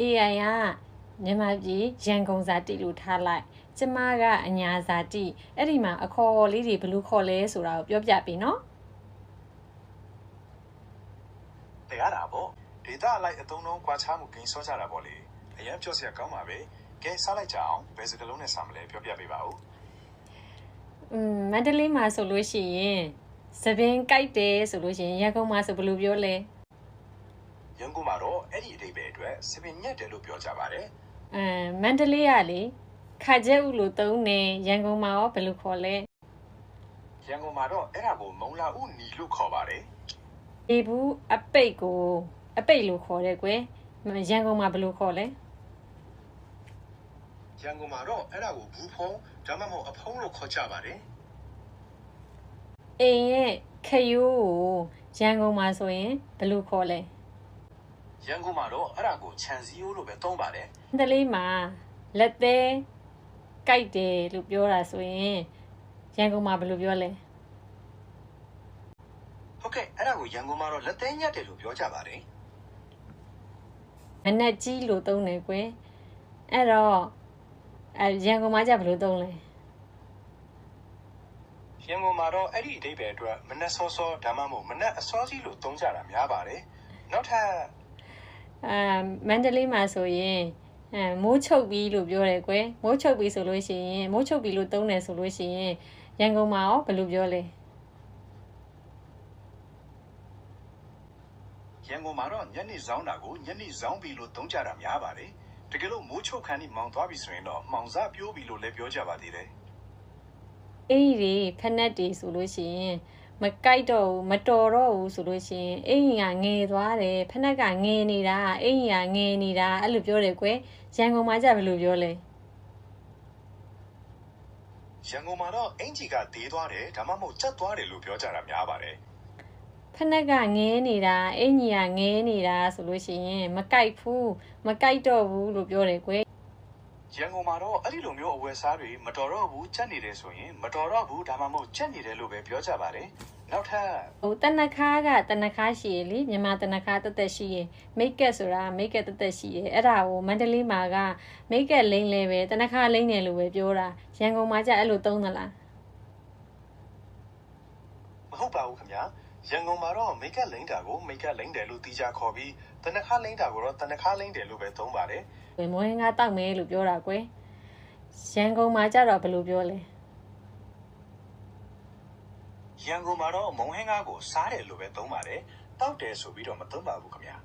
AI ကမြန်မာပြည်ရန်ကုန်စာတိလို့ထားလိုက်ကျမကအညာစာတိအဲ့ဒီမှာအခေါ်လေးတွေဘယ်လိုခေါ်လဲဆိုတာကိုပြောပြပေးနော်တရားတာပေါ့ဒေတာလိုက်အသုံးလုံးကွာခြားမှုဂိမ်းစောကြတာပေါ့လေအရင်ပြောစရာကောင်းပါပဲကဲစားလိုက်ကြအောင်ဘယ်စကလုံးနဲ့စားမလဲပြောပြပေးပါဦးမန္တလေးမှာဆိုလို့ရှိရင်သပင်ကြိုက်တယ်ဆိုလို့ရှိရင်ရန်ကုန်မှာဆိုဘယ်လိုပြောလဲရန်ကုန်မှာတော့အဲ့ဒီအဓိပ္ပာယ်အတွက်သပင်ညက်တယ်လို့ပြောကြပါတယ်မန္တလေးကလေခါကျက်ဥလို့သုံးနေရန်ကုန်မှာရောဘယ်လိုခေါ်လဲရန်ကုန်မှာတော့အဲ့ဒါကိုမုံလာဥနီလို့ခေါ်ပါတယ်ဒီဘူးအပိတ်ကိုအပိတ်လို့ခေါ်တယ်ကွယ်ရန်ကုန်မှာဘယ်လိုခေါ်လဲရန်ကုန်မှာတော့အဲ့ဒါကိုဘူးဖုံးဒါမှမဟုတ်အဖုံးလို့ခေါ်ကြပါတယ်အိမ်ရဲ့ခရိုးကိုရန်ကုန်မှာဆိုရင်ဘယ်လိုခေါ်လဲရန်ကုန်မှာတော့အဲ့ဒါကိုခြံစည်းရိုးလို့ပဲသုံးပါတယ်မန္တလေးမှာလက်သေးကြိုက်တယ်လို့ပြောတာဆိုရင်ရန်ကုန်မှာဘယ်လိုပြောလဲဟုတ်ကဲ့အဲ့ဒါကိုရန်ကုန်မှာတော့လက်သေးညက်တယ်လို့ပြောကြပါတယ်မနက်ကြီးလို့သုံးတယ်ကွယ်အဲ့တော့ရန်ကုန်မှာကြဘယ်လိုသုံးလဲရန်ကုန်မှာတော့အဲ့ဒီအဓိပ္ပာယ်အတွက်မနက်စောစောဒါမှမဟုတ်မနက်အစောကြီးလို့သုံးကြတာများပါတယ်နောက်ထပ်မန္တလေးမှာဆိုရင်မိုးချုပ်ပြီးလို့ပြောတယ်ကွယ်မိုးချုပ်ပြီးဆိုလို့ရှိရင်မိုးချုပ်ပြီးလို့သုံးတယ်ဆိုလို့ရှိရင်ရန်ကုန်မှာရောဘယ်လိုပြောလဲရန်ကုန်မှာတော့ညနေဆောင်တာကိုညနေဆောင်ပြီးလို့သုံးကြတာများပါတယ်တကယ်လို့မိုးချုပ်ခန်းကြီးမောင်သွားပြီဆိုရင်တော့မှောင်စားပြိုးပြီးလို့လည်းပြောကြပါသေးတယ်အေးဒီဖက်နက်တွေဆိုလို့ရှိရင်မကြိုက်တော့ဘူးမတော်တော့ဘူးဆိုလို့ရှိရင်အိမ်ကငယ်သွားတယ်ဖက်နက်ကငယ်နေတာအိမ်ကငယ်နေတာအဲ့လိုပြောတယ်ကွယ်ရန်ကုန်မှာကြဘယ်လိုပြောလဲရန်ကုန်မှာတော့အင်ဂျီကဒေးသွားတယ်ဒါမှမဟုတ်ကျက်သွားတယ်လို့ပြောကြတာများပါတယ်ဖက်နက်ကငဲနေတာအိမ်ကြီးကငဲနေတာဆိုလို့ရှိရင်မကြိုက်ဘူးမကြိုက်တော့ဘူးလို့ပြောတယ်ကွယ်ရန်ကုန်မှာတော့အဲ့ဒီလိုမျိုးအဝယ်စားတွေမတော်တော့ဘူးချက်နေတယ်ဆိုရင်မတော်တော့ဘူးဒါမှမဟုတ်ချက်နေတယ်လို့ပဲပြောကြပါတယ်နောက်ထပ်တနခါကတနခါရှိရလေမြန်မာတနခါတက်တက်ရှိရမိတ်ကက်ဆိုတာမိတ်ကက်တက်တက်ရှိရအဲ့ဒါကိုမန္တလေးမှာကမိတ်ကက်လိမ့်လဲပဲတနခါလိမ့်တယ်လို့ပဲပြောတာရန်ကုန်မှာကြအဲ့လိုသုံးသလားမဟုတ်ပါဘူးခင်ဗျာရန်ကုန်မှာတော့မိတ်ကက်လိမ့်တာကိုမိတ်ကက်လိမ့်တယ်လို့သိကြခေါ်ပြီးတနခါလိမ့်တာကိုတော့တနခါလိမ့်တယ်လို့ပဲသုံးပါတယ်မွေးငါတောက်မယ်လို့ပြောတာကွယ်ရန်ကုန်မှာကြတော့ဘယ်လိုပြောလဲရန်ကုန်မှာတော့မုံဟင်းကားကိုစားတယ်လို့ပဲသုံးပါတယ်တောက်တယ်ဆိုပြီးတော့မသုံးပါဘူးခင်ဗျာ